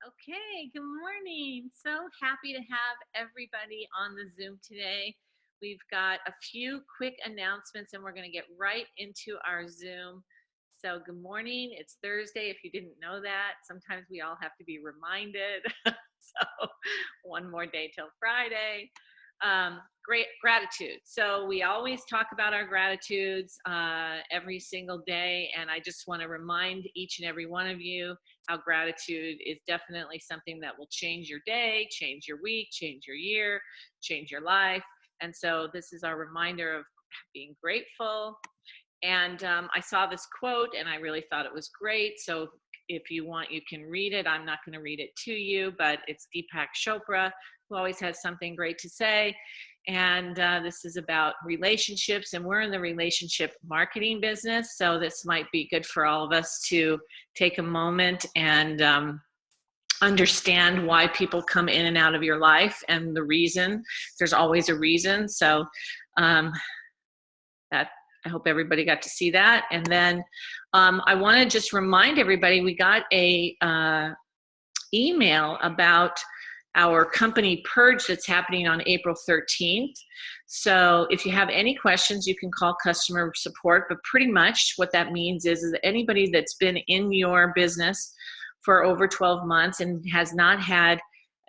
Okay, good morning. So happy to have everybody on the Zoom today. We've got a few quick announcements and we're going to get right into our Zoom. So, good morning. It's Thursday. If you didn't know that, sometimes we all have to be reminded. So, one more day till Friday. Great gratitude. So we always talk about our gratitudes every single day, and I just want to remind each and every one of you how gratitude is definitely something that will change your day, change your week, change your year, change your life. And so this is our reminder of being grateful. And I saw this quote and I really thought it was great. So if you want, you can read it. I'm not going to read it to you, but it's Deepak Chopra, who always has something great to say. And this is about relationships, and we're in the relationship marketing business. So this might be good for all of us to take a moment and understand why people come in and out of your life and the reason. There's always a reason. So that I hope everybody got to see that. And then I want to just remind everybody, we got a email about our company purge that's happening on April 13th. So if you have any questions, you can call customer support, but pretty much what that means is that anybody that's been in your business for over 12 months and has not had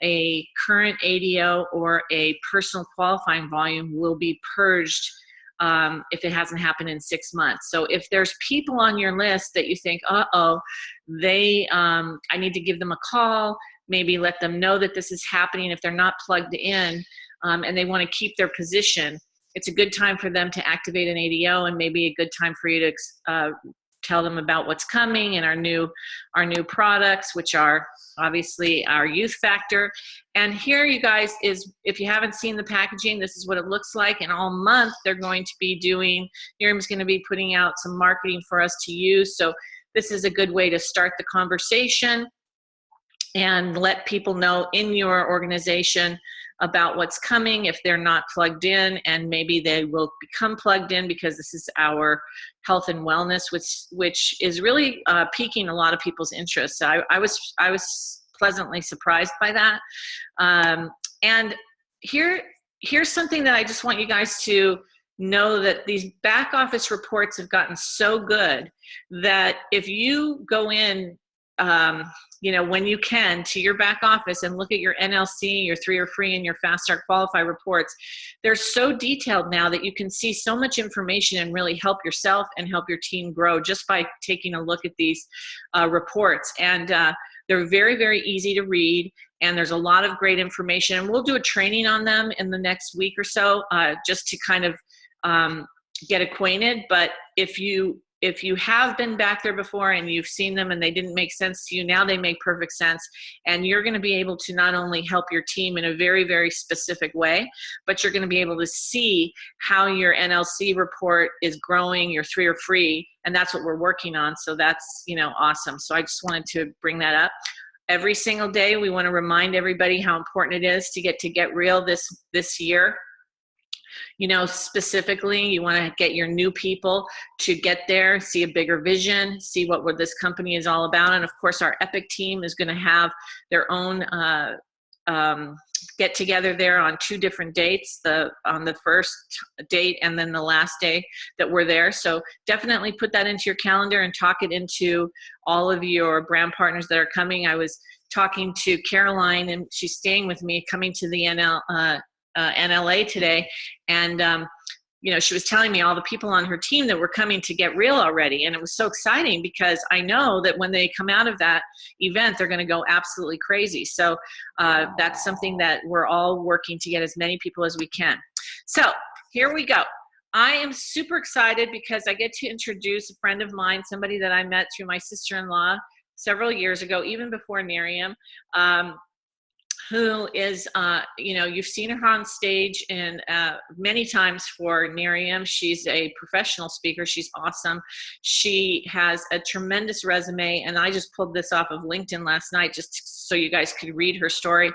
a current ADO or a personal qualifying volume will be purged if it hasn't happened in 6 months. So if there's people on your list that you think, I need to give them a call, maybe let them know that this is happening if they're not plugged in, and they want to keep their position, it's a good time for them to activate an ADO, and maybe a good time for you to tell them about what's coming and our new products, which are obviously our youth factor. And here, you guys, is if you haven't seen the packaging, this is what it looks like. And all month they're going to be doing, Miriam's going to be putting out some marketing for us to use. So this is a good way to start the conversation and let people know in your organization about what's coming if they're not plugged in, and maybe they will become plugged in because this is our health and wellness, which is really piquing a lot of people's interest. So I was pleasantly surprised by that. And here's something that I just want you guys to know, that these back office reports have gotten so good that if you go in when you can, to your back office and look at your NLC, your 3 or free, and your Fast Start Qualify reports, they're so detailed now that you can see so much information and really help yourself and help your team grow just by taking a look at these reports. And they're very, very easy to read, and there's a lot of great information. And we'll do a training on them in the next week or so, just to kind of get acquainted. But if you have been back there before and you've seen them and they didn't make sense to you, now they make perfect sense. And you're going to be able to not only help your team in a very, very specific way, but you're going to be able to see how your NLC report is growing, your 3 or free, and that's what we're working on. So that's, awesome. So I just wanted to bring that up. Every single day, we want to remind everybody how important it is to get real this year. Specifically, you want to get your new people to get there, see a bigger vision, see what this company is all about. And of course, our Epic team is going to have their own get together there on 2 different dates, on the first date and then the last day that we're there. So definitely put that into your calendar and talk it into all of your brand partners that are coming. I was talking to Caroline, and she's staying with me, coming to the NLA today, and she was telling me all the people on her team that were coming to Get Real already, and it was so exciting because I know that when they come out of that event, they're going to go absolutely crazy. So that's something that we're all working to get as many people as we can. So here we go. I am super excited because I get to introduce a friend of mine, somebody that I met through my sister-in-law several years ago, even before Miriam, who is, you've seen her on stage and many times for Miriam. She's a professional speaker. She's awesome. She has a tremendous resume, and I just pulled this off of LinkedIn last night just so you guys could read her story,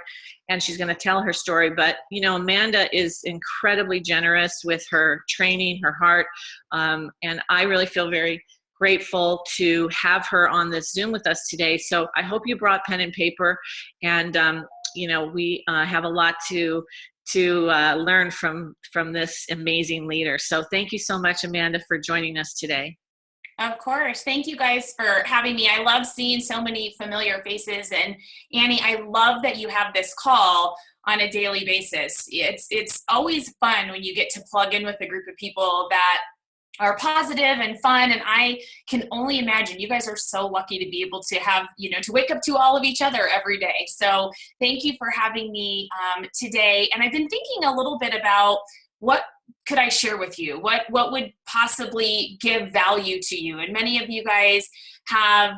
and she's going to tell her story. But, Amanda is incredibly generous with her training, her heart, and I really feel very grateful to have her on this Zoom with us today. So I hope you brought pen and paper, and we have a lot to learn from this amazing leader. So thank you so much, Amanda, for joining us today. Of course. Thank you guys for having me. I love seeing so many familiar faces. And Annie, I love that you have this call on a daily basis. It's always fun when you get to plug in with a group of people that are positive and fun. And I can only imagine you guys are so lucky to be able to have, to wake up to all of each other every day. So thank you for having me today. And I've been thinking a little bit about what could I share with you? What would possibly give value to you? And many of you guys have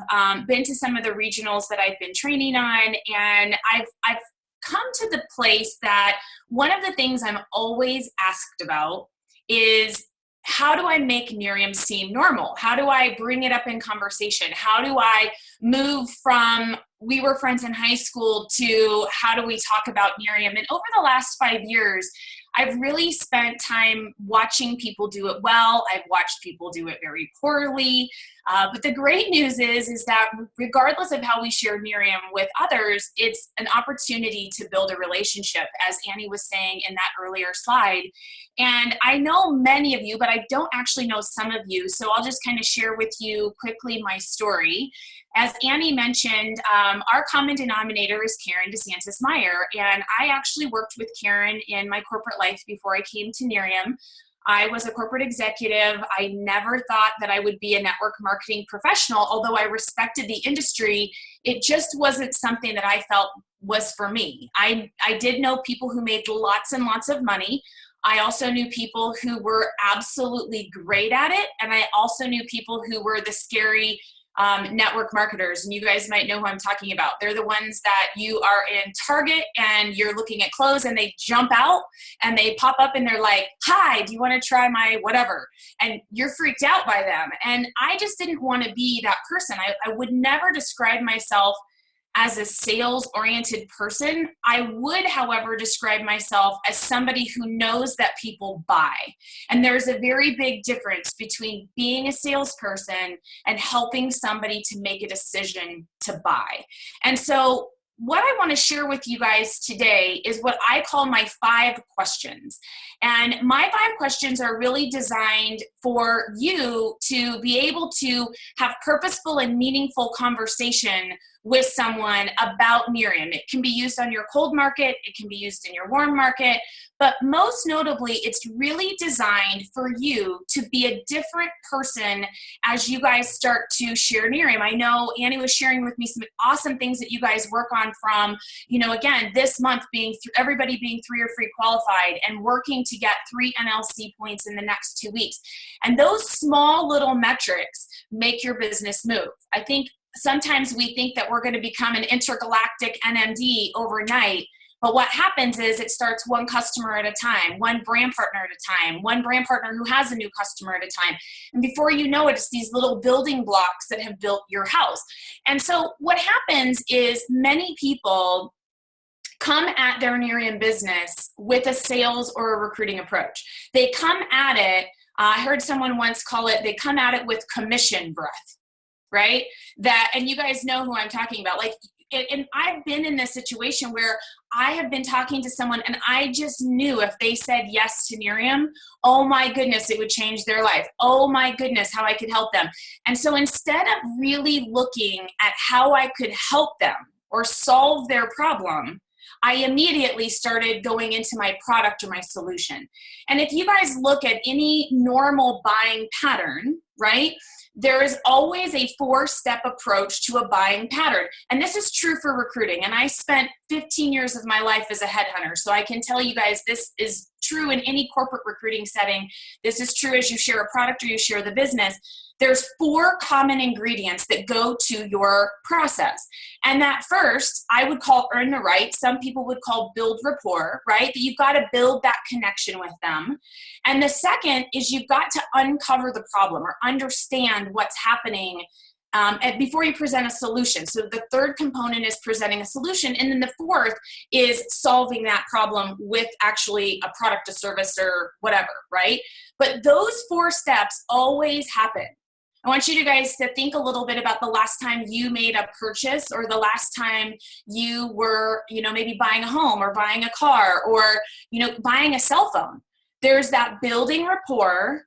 been to some of the regionals that I've been training on, and I've come to the place that one of the things I'm always asked about is, how do I make Miriam seem normal? How do I bring it up in conversation? How do I move from we were friends in high school to how do we talk about Miriam? And over the last 5 years, I've really spent time watching people do it well. I've watched people do it very poorly. But the great news is that regardless of how we share Miriam with others, it's an opportunity to build a relationship, as Annie was saying in that earlier slide. And I know many of you, but I don't actually know some of you. So I'll just kind of share with you quickly my story. As Annie mentioned, our common denominator is Karen DeSantis Meyer. And I actually worked with Karen in my corporate life before I came to Miriam. I was a corporate executive. I never thought that I would be a network marketing professional, although I respected the industry. It just wasn't something that I felt was for me. I did know people who made lots and lots of money. I also knew people who were absolutely great at it. And I also knew people who were the scary network marketers, and you guys might know who I'm talking about. They're the ones that you are in Target and you're looking at clothes and they jump out and they pop up and they're like, hi, do you want to try my whatever? And you're freaked out by them. And I just didn't want to be that person. I would never describe myself as a sales-oriented person. I would, however, describe myself as somebody who knows that people buy. And there's a very big difference between being a salesperson and helping somebody to make a decision to buy. And so what I want to share with you guys today is what I call my 5 questions. And my 5 questions are really designed for you to be able to have purposeful and meaningful conversation with someone about Miriam. It can be used on your cold market, it can be used in your warm market, but most notably, it's really designed for you to be a different person as you guys start to share Miriam. I know Annie was sharing with me some awesome things that you guys work on from, again, this month being everybody being 3 or free qualified and working to get 3 NLC points in the next 2 weeks. And those small little metrics make your business move. I think sometimes we think that we're going to become an intergalactic NMD overnight, but what happens is it starts one customer at a time, one brand partner at a time, one brand partner who has a new customer at a time. And before you know it, it's these little building blocks that have built your house. And so what happens is many people come at their Miriam business with a sales or a recruiting approach. They come at it, I heard someone once call it, they come at it with commission breath. Right? And you guys know who I'm talking about. And I've been in this situation where I have been talking to someone and I just knew if they said yes to Miriam, oh my goodness, it would change their life. Oh my goodness, how I could help them. And so instead of really looking at how I could help them or solve their problem, I immediately started going into my product or my solution. And if you guys look at any normal buying pattern, right? There is always a 4-step approach to a buying pattern. And this is true for recruiting. And I spent 15 years of my life as a headhunter. So I can tell you guys this is true in any corporate recruiting setting. This is true as you share a product or you share the business. There's 4 common ingredients that go to your process. And that first, I would call earn the right. Some people would call build rapport, right? That you've got to build that connection with them. And the second is you've got to uncover the problem or understand what's happening before you present a solution. So the third component is presenting a solution. And then the fourth is solving that problem with actually a product, a service, or whatever, right? But those 4 steps always happen. I want you guys to think a little bit about the last time you made a purchase, or the last time you were, maybe buying a home or buying a car or, buying a cell phone. There's that building rapport.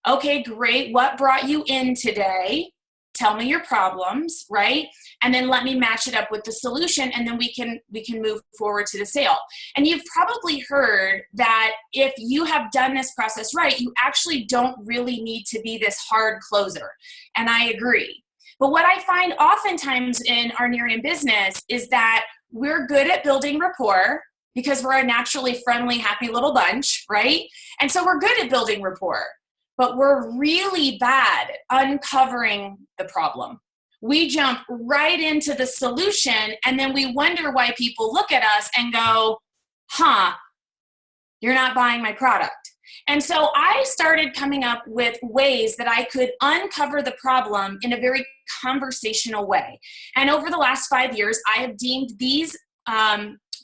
Okay, great. What brought you in today? Tell me your problems, right? And then let me match it up with the solution, and then we can move forward to the sale. And you've probably heard that if you have done this process right, you actually don't really need to be this hard closer. And I agree. But what I find oftentimes in our Nerium business is that we're good at building rapport because we're a naturally friendly, happy little bunch, right? And so we're good at building rapport. But we're really bad uncovering the problem. We jump right into the solution, and then we wonder why people look at us and go, you're not buying my product. And so I started coming up with ways that I could uncover the problem in a very conversational way. And over the last 5 years, I have deemed these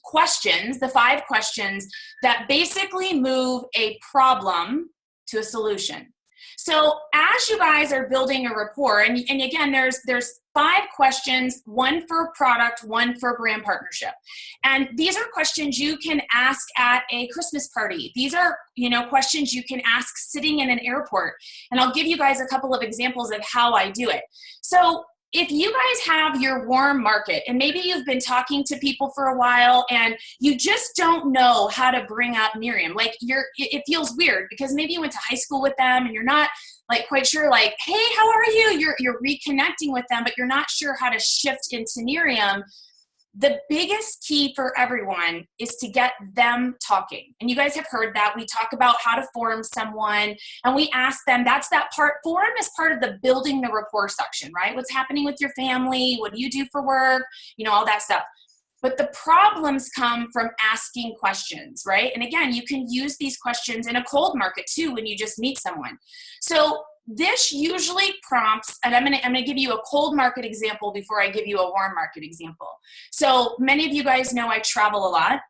questions, the 5 questions that basically move a problem to a solution. So as you guys are building a rapport, and again, there's 5 questions, 1 for product, 1 for brand partnership. And these are questions you can ask at a Christmas party. These are, questions you can ask sitting in an airport. And I'll give you guys a couple of examples of how I do it. So if you guys have your warm market, and maybe you've been talking to people for a while and you just don't know how to bring up Nerium, like it feels weird because maybe you went to high school with them and you're not quite sure, hey, how are you? You're reconnecting with them, but you're not sure how to shift into Nerium. The biggest key for everyone is to get them talking. And you guys have heard that. We talk about how to forum someone, and we ask them, that's that part. Forum is part of the building the rapport section, right? What's happening with your family? What do you do for work? All that stuff. But the problems come from asking questions, right? And again, you can use these questions in a cold market too when you just meet someone. So this usually prompts, and I'm gonna give you a cold market example before I give you a warm market example. So many of you guys know I travel a lot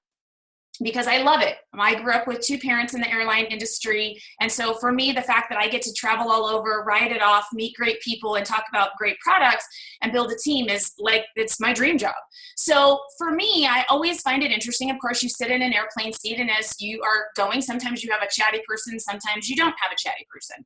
because I love it. I grew up with 2 parents in the airline industry. And so for me, the fact that I get to travel all over, ride it off, meet great people, and talk about great products and build a team is it's my dream job. So for me, I always find it interesting. Of course, you sit in an airplane seat, and as you are going, sometimes you have a chatty person, sometimes you don't have a chatty person.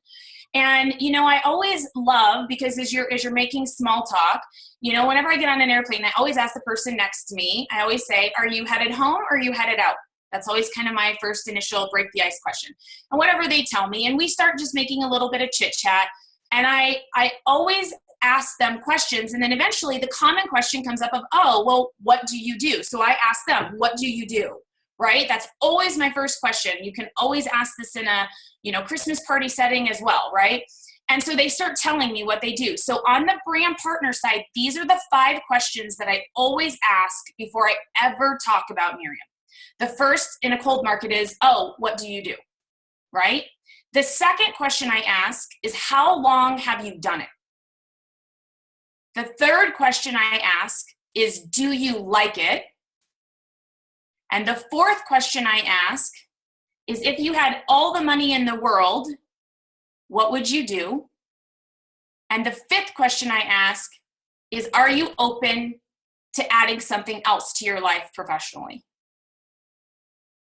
And, I always love, because as you're making small talk, whenever I get on an airplane, I always ask the person next to me, I always say, are you headed home or are you headed out? That's always kind of my first initial break the ice question. And whatever they tell me, and we start just making a little bit of chit chat. And I always ask them questions. And then eventually the common question comes up of, oh, well, what do you do? So I ask them, what do you do? Right? That's always my first question. You can always ask this in a, Christmas party setting as well, right? And so they start telling me what they do. So on the brand partner side, these are the 5 questions that I always ask before I ever talk about Nerium. The first in a cold market is, oh, what do you do? Right? The second question I ask is, how long have you done it? The third question I ask is, do you like it? And the fourth question I ask is, if you had all the money in the world, what would you do? And the 5th question I ask is, are you open to adding something else to your life professionally?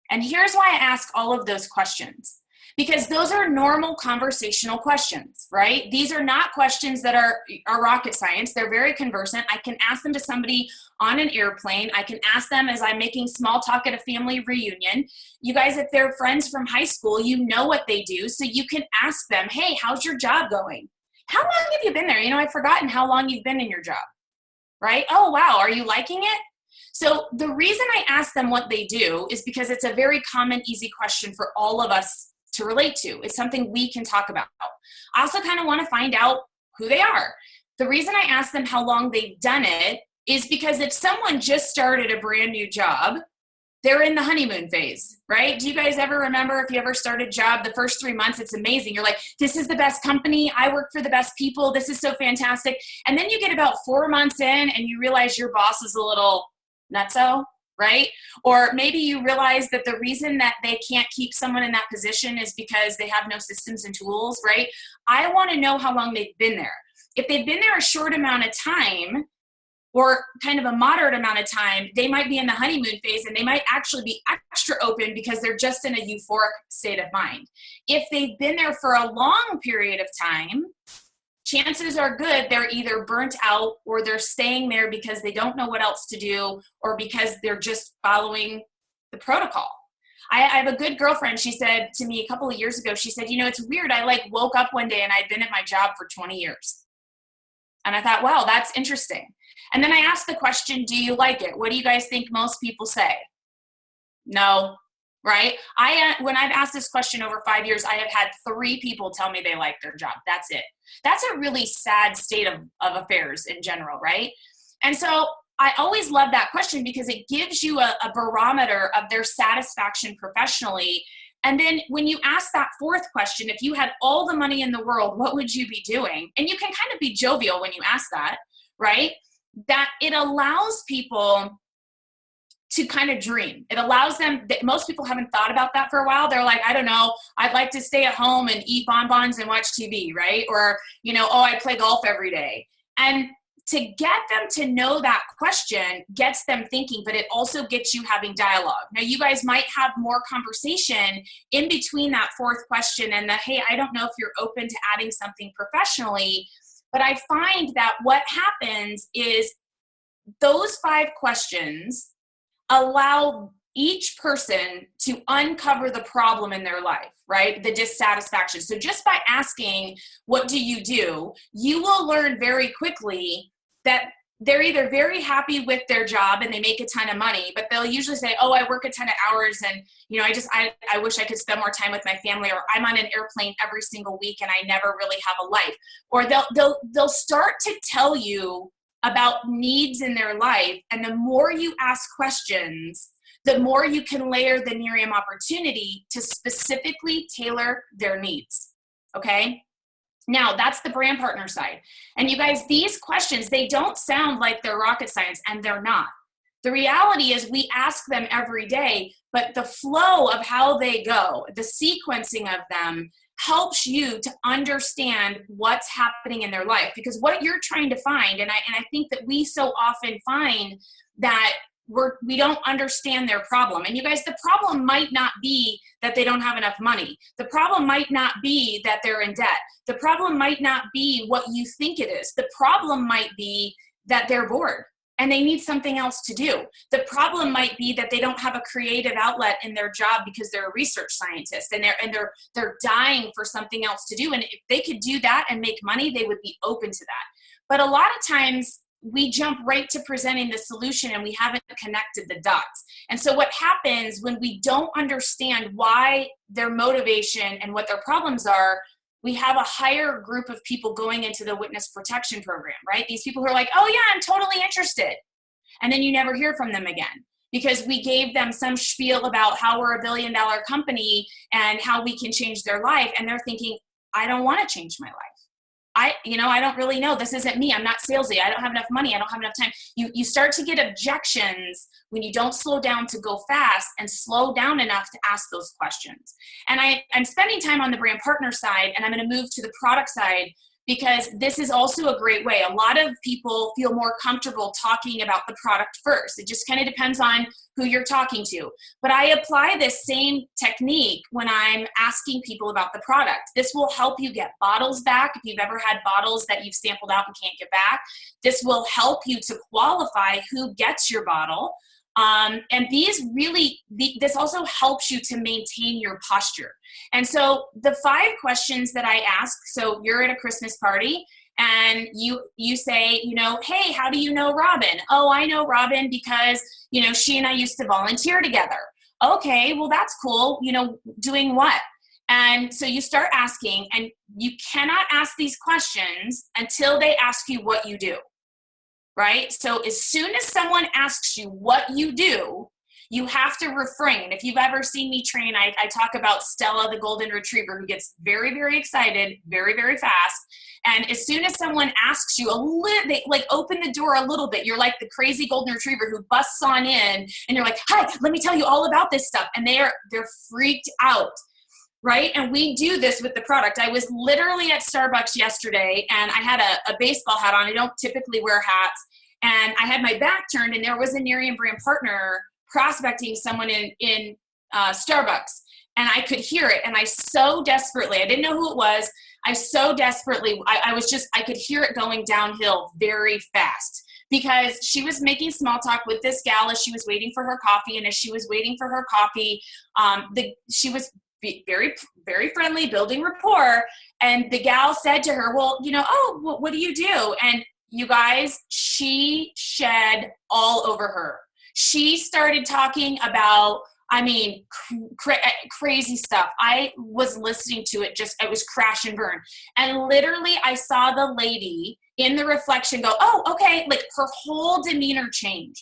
And here's why I ask all of those questions. Because those are normal conversational questions, right? These are not questions that are rocket science. They're very conversant. I can ask them to somebody on an airplane. I can ask them as I'm making small talk at a family reunion. You guys, if they're friends from high school, you know what they do. So you can ask them, hey, how's your job going? How long have you been there? I've forgotten how long you've been in your job, right? Oh, wow, are you liking it? So the reason I ask them what they do is because it's a very common, easy question for all of us to relate to. It's something we can talk about. I also kind of want to find out who they are. The reason I ask them how long they've done it is because if someone just started a brand new job, they're in the honeymoon phase, right? Do you guys ever remember if you ever started a job, the first 3 months, it's amazing. You're like, this is the best company. I work for the best people. This is so fantastic. And then you get about 4 months in and you realize your boss is a little nutso, right? Or maybe you realize that the reason that they can't keep someone in that position is because they have no systems and tools, right? I want to know how long they've been there. If they've been there a short amount of time, or kind of a moderate amount of time, they might be in the honeymoon phase and they might actually be extra open because they're just in a euphoric state of mind. If they've been there for a long period of time, chances are good they're either burnt out or they're staying there because they don't know what else to do or because they're just following the protocol. I have a good girlfriend. She said to me a couple of years ago, she said, it's weird. I woke up one day and I'd been at my job for 20 years. And I thought, wow, that's interesting. And then I asked the question, do you like it? What do you guys think most people say? No, right? When I've asked this question over 5 years, I have had 3 people tell me they like their job. That's it. That's a really sad state of affairs in general, right? And so I always love that question because it gives you a barometer of their satisfaction professionally. And then when you ask that 4th question, if you had all the money in the world, what would you be doing? And you can kind of be jovial when you ask that, right? That it allows people to kind of dream. It allows them, most people haven't thought about that for a while. They're like, I don't know, I'd like to stay at home and eat bonbons and watch TV, right? Or, I play golf every day. And to get them to know that question gets them thinking, but it also gets you having dialogue. Now, you guys might have more conversation in between that 4th question and the, hey, I don't know if you're open to adding something professionally, but I find that what happens is those 5 questions allow each person to uncover the problem in their life, right? The dissatisfaction. So just by asking, what do? You will learn very quickly that they're either very happy with their job and they make a ton of money, but they'll usually say, oh, I work a ton of hours and, I wish I could spend more time with my family, or I'm on an airplane every single week and I never really have a life. Or they'll start to tell you about needs in their life. And the more you ask questions, the more you can layer the Nerium opportunity to specifically tailor their needs. Okay? Now, that's the brand partner side. And you guys, these questions, they don't sound like they're rocket science, and they're not. The reality is we ask them every day, but the flow of how they go, the sequencing of them, helps you to understand what's happening in their life. Because what you're trying to find, and I think that we so often find that we don't understand their problem. And you guys, the problem might not be that they don't have enough money. The problem might not be that they're in debt. The problem might not be what you think it is. The problem might be that they're bored and they need something else to do. The problem might be that they don't have a creative outlet in their job because they're a research scientist and they're dying for something else to do. And if they could do that and make money, they would be open to that. But a lot of times we jump right to presenting the solution and we haven't connected the dots. And so what happens when we don't understand why their motivation and what their problems are, we have a higher group of people going into the witness protection program, right? These people who are like, oh yeah, I'm totally interested. And then you never hear from them again because we gave them some spiel about how we're $1 billion company and how we can change their life. And they're thinking, I don't want to change my life. I don't really know. This isn't me. I'm not salesy. I don't have enough money. I don't have enough time. You start to get objections when you don't slow down to go fast and slow down enough to ask those questions. And I'm spending time on the brand partner side, and I'm going to move to the product side because this is also a great way. A lot of people feel more comfortable talking about the product first. It just kind of depends on who you're talking to. But I apply this same technique when I'm asking people about the product. This will help you get bottles back if you've ever had bottles that you've sampled out and can't get back. This will help you to qualify who gets your bottle. And this also helps you to maintain your posture. And so the 5 questions that I ask, so you're at a Christmas party and you say, hey, how do you know Robin? Oh, I know Robin because, she and I used to volunteer together. Okay, well, that's cool. Doing what? And so you start asking, and you cannot ask these questions until they ask you what you do. Right? So as soon as someone asks you what you do, You have to refrain. If you've ever seen me train, I talk about Stella, the golden retriever, who gets very, very excited, very, very fast. And as soon as someone asks you they like open the door a little bit, you're like the crazy golden retriever who busts on in and you're like, hi, let me tell you all about this stuff. And they're freaked out. Right? And we do this with the product. I was literally at Starbucks yesterday and I had a baseball hat on. I don't typically wear hats. And I had my back turned and there was a Nerium brand partner prospecting someone in Starbucks. And I could hear it. And I so desperately, I didn't know who it was. I so desperately, I could hear it going downhill very fast because she was making small talk with this gal as she was waiting for her coffee. And as she was waiting for her coffee, she was very, very friendly, building rapport. And the gal said to her, well, what do you do? And you guys, she shed all over her. She started talking about, crazy stuff. I was listening to it, it was crash and burn. And literally I saw the lady in the reflection go, oh, okay. Like her whole demeanor changed.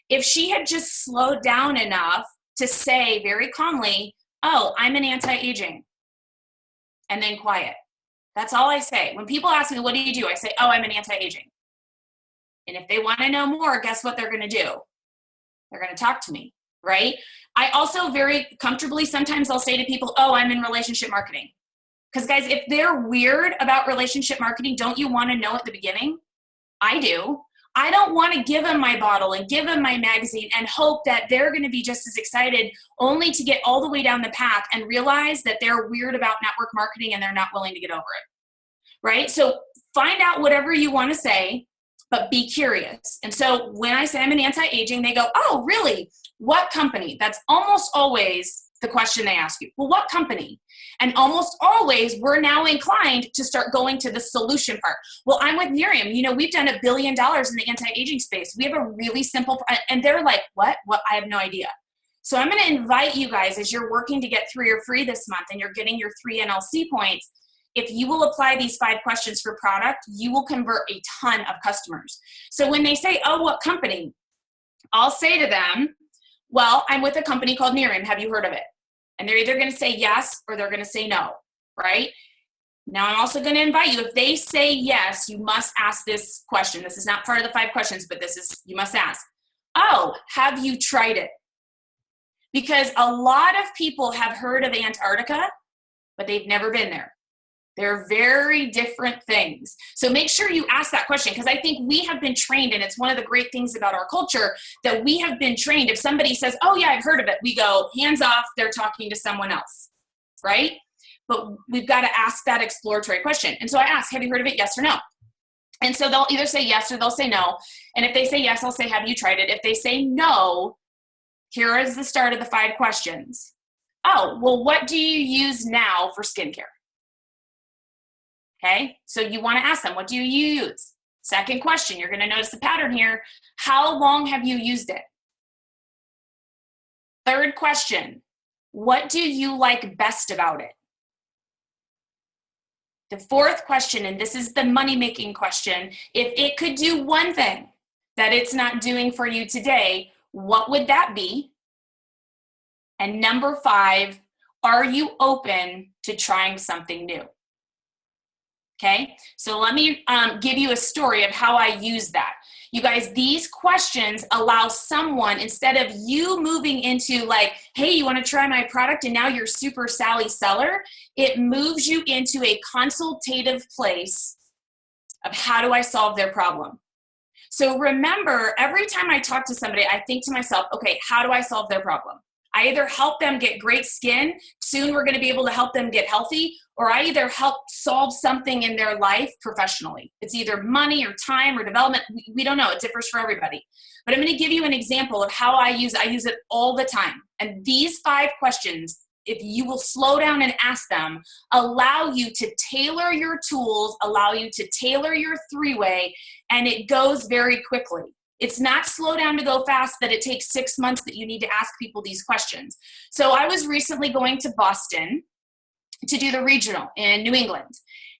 If she had just slowed down enough to say very calmly, oh, I'm an anti-aging, and then quiet. That's all I say. When people ask me, what do you do? I say, oh, I'm an anti-aging. And if they want to know more, guess what they're going to do? They're going to talk to me, right? I also very comfortably, sometimes I'll say to people, oh, I'm in relationship marketing. Because guys, if they're weird about relationship marketing, don't you want to know at the beginning? I do. I don't want to give them my bottle and give them my magazine and hope that they're going to be just as excited only to get all the way down the path and realize that they're weird about network marketing and they're not willing to get over it, right? So find out whatever you want to say, but be curious. And so when I say I'm an anti-aging, they go, oh, really? What company? That's almost always the question they ask you. Well, what company? And almost always we're now inclined to start going to the solution part. Well, I'm with Nerium. We've done $1 billion in the anti-aging space. We have a really simple, and they're like, what? I have no idea. So I'm going to invite you guys as you're working to get 3 or free this month and you're getting your 3 NLC points. If you will apply these 5 questions for product, you will convert a ton of customers. So when they say, oh, what company? I'll say to them, well, I'm with a company called Nerium. Have you heard of it? And they're either going to say yes or they're going to say no, right? Now, I'm also going to invite you, if they say yes, you must ask this question. This is not part of the 5 questions, but you must ask, oh, have you tried it? Because a lot of people have heard of Antarctica, but they've never been there. They're very different things. So make sure you ask that question because I think we have been trained, and it's one of the great things about our culture that we have been trained. If somebody says, oh yeah, I've heard of it, we go, hands off, they're talking to someone else, right? But we've got to ask that exploratory question. And so I ask, have you heard of it, yes or no? And so they'll either say yes or they'll say no. And if they say yes, I'll say, have you tried it? If they say no, here is the start of the 5 questions. Oh, well, what do you use now for skincare? Okay, so you want to ask them, what do you use? Second question, you're going to notice the pattern here. How long have you used it? Third question, what do you like best about it? The fourth question, and this is the money-making question, if it could do one thing that it's not doing for you today, what would that be? And number 5, are you open to trying something new? Okay, so let me give you a story of how I use that. You guys, these questions allow someone, instead of you moving into like, hey, you want to try my product and now you're super savvy seller, it moves you into a consultative place of how do I solve their problem. So remember, every time I talk to somebody, I think to myself, okay, how do I solve their problem? I either help them get great skin, soon we're going to be able to help them get healthy, or I either help solve something in their life professionally. It's either money or time or development. We don't know. It differs for everybody. But I'm going to give you an example of how I use it. I use it all the time. And these 5 questions, if you will slow down and ask them, allow you to tailor your tools, allow you to tailor your 3-way, and it goes very quickly. It's not slow down to go fast that it takes 6 months that you need to ask people these questions. So I was recently going to Boston to do the regional in New England.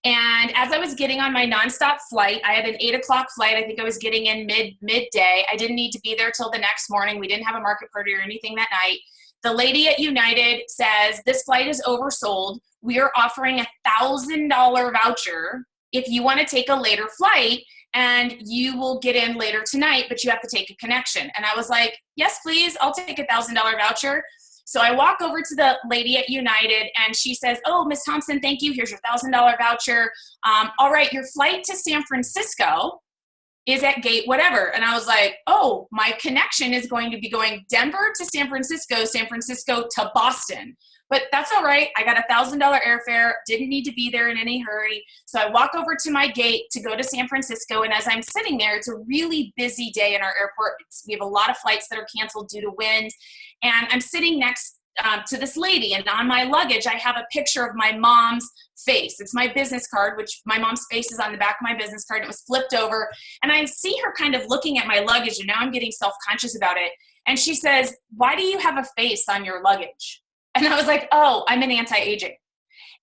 And as I was getting on my nonstop flight, I had an 8 o'clock flight. I think I was getting in midday. I didn't need to be there till the next morning. We didn't have a market party or anything that night. The lady at United says, this flight is oversold. We are offering $1,000 voucher if you want to take a later flight, and you will get in later tonight, but you have to take a connection. And I was like, yes, please, I'll take $1,000 voucher. So I walk over to the lady at United, and she says, oh, Ms. Thompson, thank you. Here's your $1,000 voucher. All right, your flight to San Francisco is at gate whatever. And I was like, oh, my connection is going to be going Denver to San Francisco to Boston. But that's all right. I got $1,000 airfare, didn't need to be there in any hurry. So I walk over to my gate to go to San Francisco. And as I'm sitting there, it's a really busy day in our airport. We have a lot of flights that are canceled due to wind. And I'm sitting next to this lady. And on my luggage, I have a picture of my mom's face. It's my business card, which my mom's face is on the back of my business card. It was flipped over. And I see her kind of looking at my luggage. And now I'm getting self-conscious about it. And she says, why do you have a face on your luggage? And I was like, oh, I'm an anti-aging.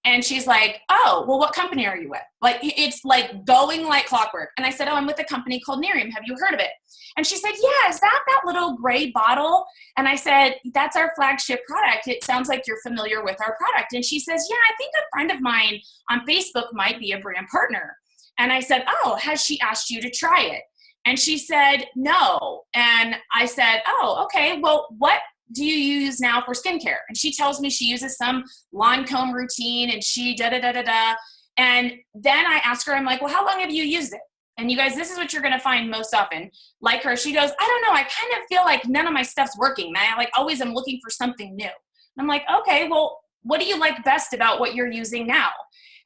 And she's like, oh, well, what company are you with? Like, it's like going like clockwork. And I said, oh, I'm with a company called Nerium. Have you heard of it? And she said, yeah, is that little gray bottle? And I said, that's our flagship product. It sounds like you're familiar with our product. And she says, yeah, I think a friend of mine on Facebook might be a brand partner. And I said, oh, has she asked you to try it? And she said, no. And I said, oh, okay, well, what do you use now for skincare? And she tells me she uses some lawn comb routine and she da-da-da-da-da. And then I ask her, I'm like, well, how long have you used it? And you guys, this is what you're going to find most often. Like her, she goes, I don't know. I kind of feel like none of my stuff's working. And I always am looking for something new. And I'm like, okay, well, what do you like best about what you're using now?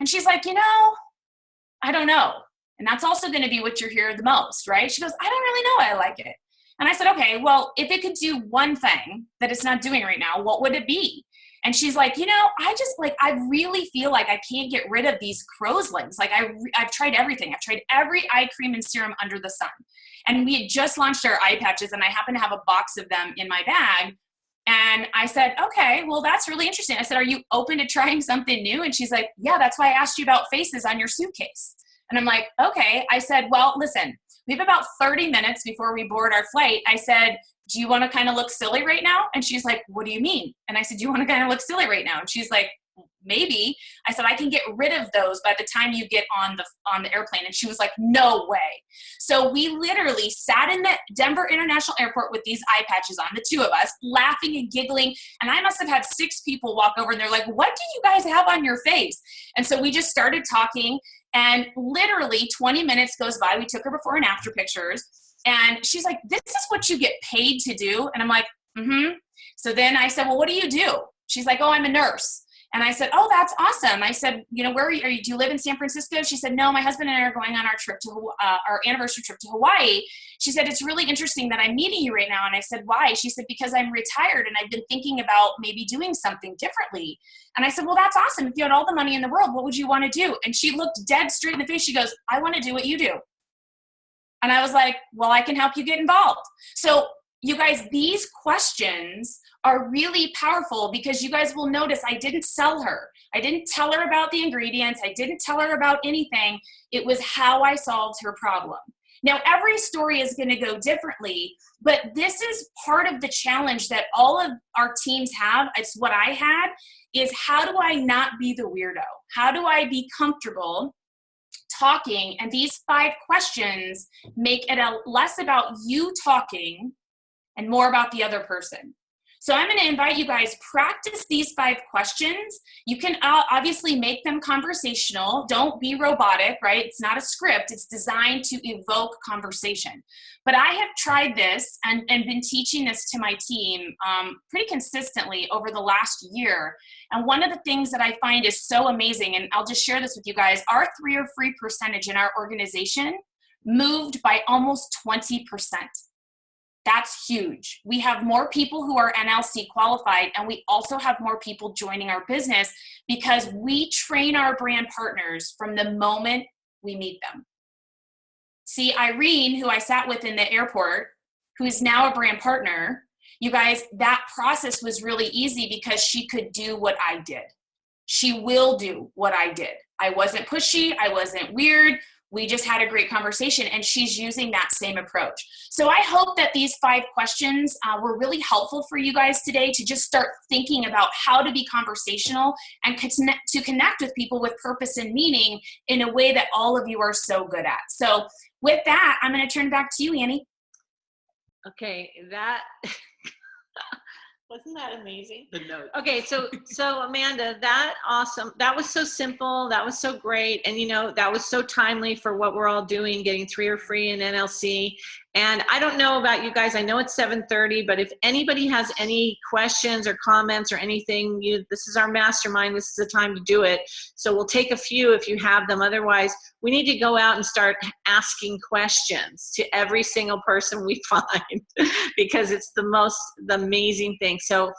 And she's like, I don't know. And that's also going to be what you're here the most, right? She goes, I don't really know. I like it. And I said, okay, well, if it could do one thing that it's not doing right now, what would it be? And she's like, I really feel like I can't get rid of these crow's legs. Like I've tried everything. I've tried every eye cream and serum under the sun. And we had just launched our eye patches and I happen to have a box of them in my bag. And I said, okay, well, that's really interesting. I said, are you open to trying something new? And she's like, yeah, that's why I asked you about faces on your suitcase. And I'm like, okay. I said, well, listen, we have about 30 minutes before we board our flight. I said, do you want to kind of look silly right now? And she's like, what do you mean? And I said, do you want to kind of look silly right now? And she's like, maybe. I said, I can get rid of those by the time you get on the airplane. And she was like, no way. So we literally sat in the Denver International Airport with these eye patches on, the two of us, laughing and giggling. And I must have had 6 people walk over and they're like, what do you guys have on your face? And so we just started talking. And literally 20 minutes goes by. We took her before and after pictures. And she's like, this is what you get paid to do? And I'm like, mm-hmm. So then I said, well, what do you do? She's like, oh, I'm a nurse. And I said, oh, that's awesome. I said, where are you? Do you live in San Francisco? She said, no, my husband and I are going on our anniversary trip to Hawaii. She said, it's really interesting that I'm meeting you right now. And I said, why? She said, because I'm retired and I've been thinking about maybe doing something differently. And I said, well, that's awesome. If you had all the money in the world, what would you want to do? And she looked dead straight in the face. She goes, I want to do what you do. And I was like, well, I can help you get involved. So you guys, these questions are really powerful because you guys will notice I didn't sell her. I didn't tell her about the ingredients. I didn't tell her about anything. It was how I solved her problem. Now, every story is going to go differently, but this is part of the challenge that all of our teams have. It's what I had, is how do I not be the weirdo? How do I be comfortable talking? And these 5 questions make it less about you talking and more about the other person. So I'm going to invite you guys, practice these 5 questions. You can obviously make them conversational. Don't be robotic, right? It's not a script. It's designed to evoke conversation. But I have tried this and been teaching this to my team pretty consistently over the last year. And one of the things that I find is so amazing, and I'll just share this with you guys, our 3 or free percentage in our organization moved by almost 20%. That's huge. We have more people who are NLC qualified, and we also have more people joining our business because we train our brand partners from the moment we meet them. See, Irene, who I sat with in the airport, who is now a brand partner, you guys, that process was really easy because she could do what I did. She will do what I did. I wasn't pushy. I wasn't weird. We just had a great conversation, and she's using that same approach. So I hope that these 5 questions were really helpful for you guys today to just start thinking about how to be conversational and to connect with people with purpose and meaning in a way that all of you are so good at. So with that, I'm going to turn back to you, Annie. Okay, that wasn't that amazing? The note. Okay, so Amanda, that was so simple, that was so great, and that was so timely for what we're all doing, getting 3 or free in NLC. And I don't know about you guys, I know it's 7:30, but if anybody has any questions or comments or anything, this is our mastermind, this is the time to do it. So we'll take a few if you have them. Otherwise, we need to go out and start asking questions to every single person we find because it's the amazing thing. So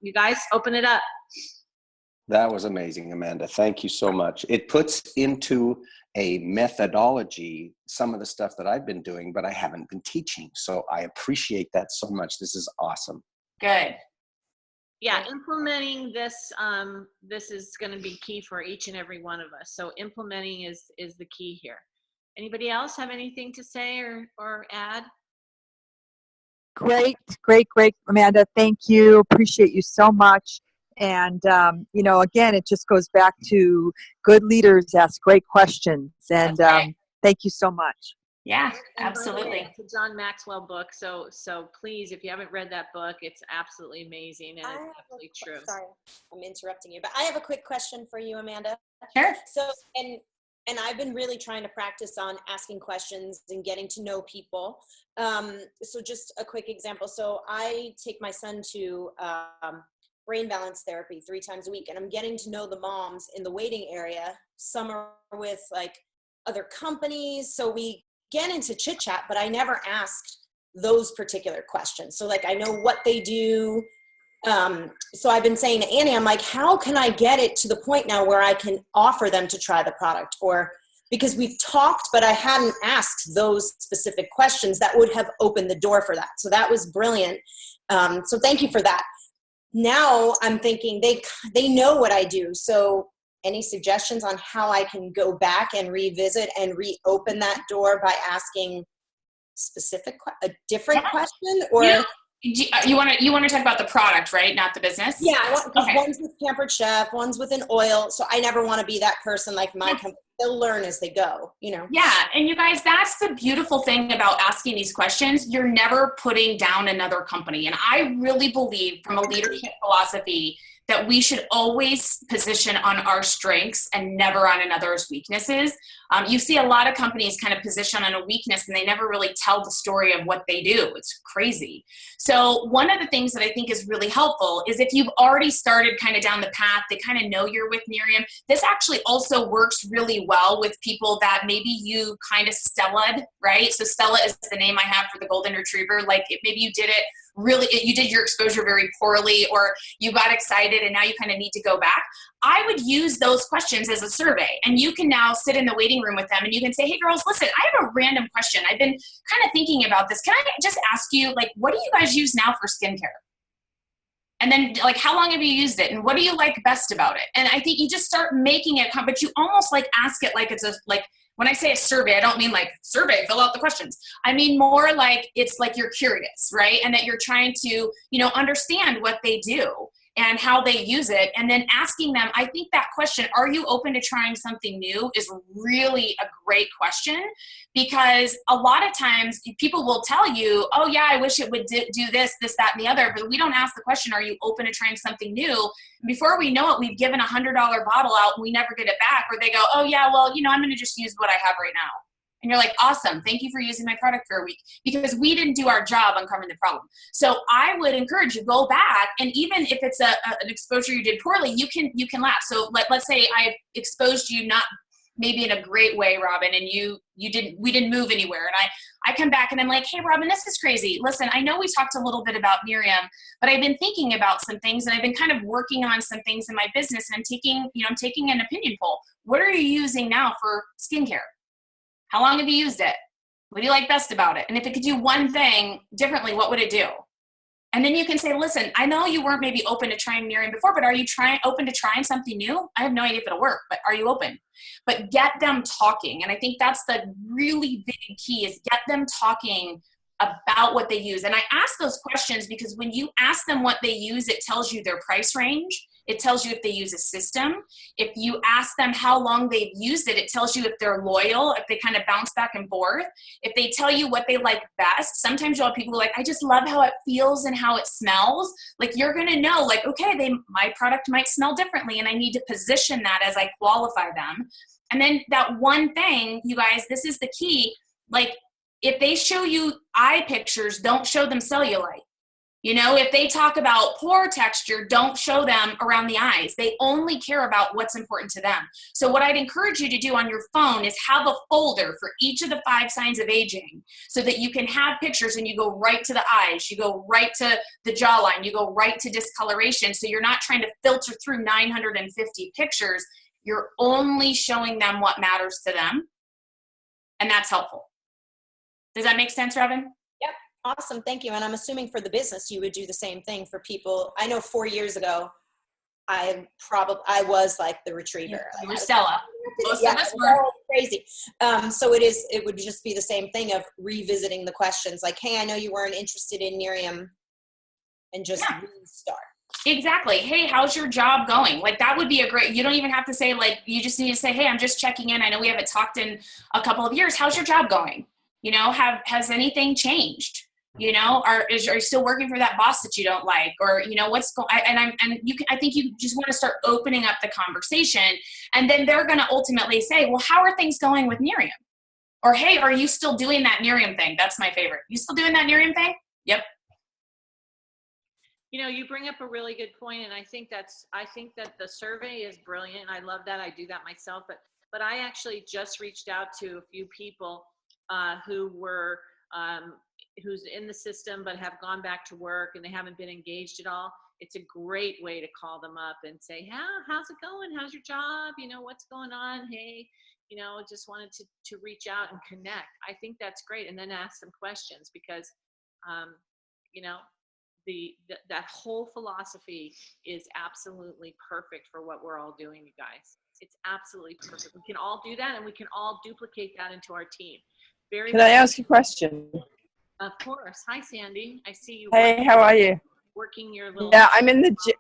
you guys, open it up. That was amazing, Amanda. Thank you so much. It puts into a methodology some of the stuff that I've been doing, but I haven't been teaching. So I appreciate that so much. This is awesome. Good. Yeah, implementing this, this is going to be key for each and every one of us. So implementing is the key here. Anybody else have anything to say or add? Great, Amanda. Thank you. Appreciate you so much. And, again, it just goes back to good leaders ask great questions. And thank you so much. Yeah, absolutely. It's a John Maxwell book. So please, if you haven't read that book, it's absolutely amazing and it's absolutely true. Sorry, I'm interrupting you, but I have a quick question for you, Amanda. Sure. So, and I've been really trying to practice on asking questions and getting to know people. So just a quick example. So I take my son to brain balance therapy 3 times a week, and I'm getting to know the moms in the waiting area. Some are with like other companies. So we get into chit chat, but I never asked those particular questions. So like, I know what they do. So I've been saying to Annie, I'm like, how can I get it to the point now where I can offer them to try the product? Or because we've talked, but I hadn't asked those specific questions that would have opened the door for that. So that was brilliant. So thank you for that. Now I'm thinking they know what I do. So any suggestions on how I can go back and revisit and reopen that door by asking a different question? Or you want to talk about the product, right? Not the business? Yeah, because one's with Pampered Chef, one's with an oil. So I never want to be that person like my company. They'll learn as they go, Yeah. And you guys, that's the beautiful thing about asking these questions. You're never putting down another company. And I really believe from a leadership philosophy that we should always position on our strengths and never on another's weaknesses. You see a lot of companies kind of position on a weakness and they never really tell the story of what they do. It's crazy. So one of the things that I think is really helpful is if you've already started kind of down the path, they kind of know you're with Miriam. This actually also works really well with people that maybe you kind of Stella'd, right? So Stella is the name I have for the golden retriever. Like maybe you did it you did your exposure very poorly, or you got excited and now you kind of need to go back. I would use those questions as a survey, and you can now sit in the waiting room with them and you can say, hey girls, listen, I have a random question. I've been kind of thinking about this. Can I just ask you, like, what do you guys use now for skincare? And then like, how long have you used it? And what do you like best about it? And I think you just start making it, but you almost like ask it like it's when I say a survey, I don't mean like survey, fill out the questions. I mean more like it's like you're curious, right? And that you're trying to, understand what they do and how they use it. And then asking them, I think that question, are you open to trying something new, is really a great question, because a lot of times people will tell you, oh yeah, I wish it would do this, that, and the other, but we don't ask the question, are you open to trying something new? Before we know it, we've given $100 bottle out and we never get it back, or they go, oh yeah, well, I'm going to just use what I have right now. And you're like, awesome, thank you for using my product for a week, because we didn't do our job uncovering the problem. So I would encourage you, go back, and even if it's an exposure you did poorly, you can laugh. So let's say I exposed you not maybe in a great way, Robin, and we didn't move anywhere. And I come back and I'm like, hey, Robin, this is crazy. Listen, I know we talked a little bit about Miriam, but I've been thinking about some things, and I've been kind of working on some things in my business, and I'm taking an opinion poll. What are you using now for skincare? How long have you used it? What do you like best about it? And if it could do one thing differently, what would it do? And then you can say, listen, I know you weren't maybe open to trying Miriam before, but are you open to trying something new? I have no idea if it'll work, but are you open? But get them talking. And I think that's the really big key, is get them talking about what they use. And I ask those questions because when you ask them what they use, it tells you their price range. It tells you if they use a system. If you ask them how long they've used it, it tells you if they're loyal, if they kind of bounce back and forth. If they tell you what they like best, sometimes you'll have people who are like, I just love how it feels and how it smells. Like, you're going to know, like, okay, my product might smell differently, and I need to position that as I qualify them. And then that one thing, you guys, this is the key. Like, if they show you eye pictures, don't show them cellulite. You know, if they talk about pore texture, don't show them around the eyes. They only care about what's important to them. So what I'd encourage you to do on your phone is have a folder for each of the 5 signs of aging, so that you can have pictures and you go right to the eyes, you go right to the jawline, you go right to discoloration. So you're not trying to filter through 950 pictures. You're only showing them what matters to them. And that's helpful. Does that make sense, Robin? Yep. Awesome. Thank you. And I'm assuming for the business, you would do the same thing for people. I know 4 years ago, I was like the retriever. You were Stella. Most yeah, of us were. Crazy. So it would just be the same thing of revisiting the questions like, hey, I know you weren't interested in Miriam, and just restart. Exactly. Hey, how's your job going? Like, that would be a great, you don't even have to say, like, you just need to say, hey, I'm just checking in. I know we haven't talked in a couple of years. How's your job going? You know, has anything changed? You know, are you still working for that boss that you don't like? Or, you know, what's going, I think you just want to start opening up the conversation, and then they're going to ultimately say, well, how are things going with Miriam? Or, hey, are you still doing that Miriam thing? That's my favorite. You still doing that Miriam thing? Yep. You know, you bring up a really good point, and I think that the survey is brilliant. I love that. I do that myself, but I actually just reached out to a few people who's in the system but have gone back to work and they haven't been engaged at all. It's a great way to call them up and say, how's it going? How's your job? You know, what's going on? Hey, you know, just wanted to reach out and connect. I think that's great. And then ask some questions, because, you know, that whole philosophy is absolutely perfect for what we're all doing, you guys. It's absolutely perfect. We can all do that, and we can all duplicate that into our team. Can I ask a question? Of course. Hi, Sandy. I see you. Hey, how are you? Working your little. Yeah, I'm in the gym.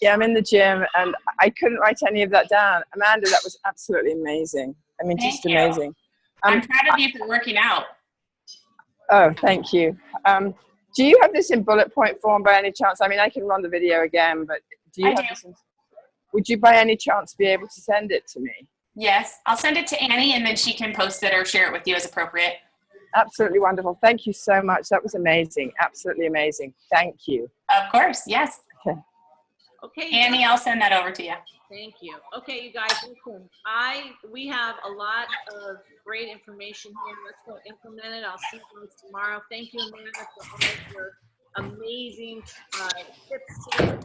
Yeah, I'm in the gym, and I couldn't write any of that down. Amanda, that was absolutely amazing. I mean, just amazing. I'm proud of you for working out. Oh, thank you. Do you have this in bullet point form by any chance? I mean, I can run the video again, but do you have this? Would you by any chance be able to send it to me? Yes, I'll send it to Annie, and then she can post it or share it with you as appropriate. Absolutely wonderful. Thank you so much. That was amazing. Absolutely amazing. Thank you. Of course. Yes. Okay. Annie, I'll send that over to you. Thank you. Okay, you guys, listen, we have a lot of great information here. Let's go implement it. I'll see you guys tomorrow. Thank you, Amanda, for all of your amazing tips today.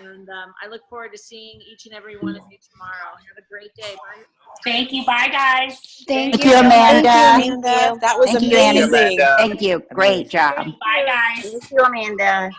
And I look forward to seeing each and every one of you tomorrow. Have a great day. Bye. Thank you. Bye, guys. Thank you, Amanda. Thank you, Amanda. That was amazing. Thank you. Great job. Bye, guys. Thank you, Amanda.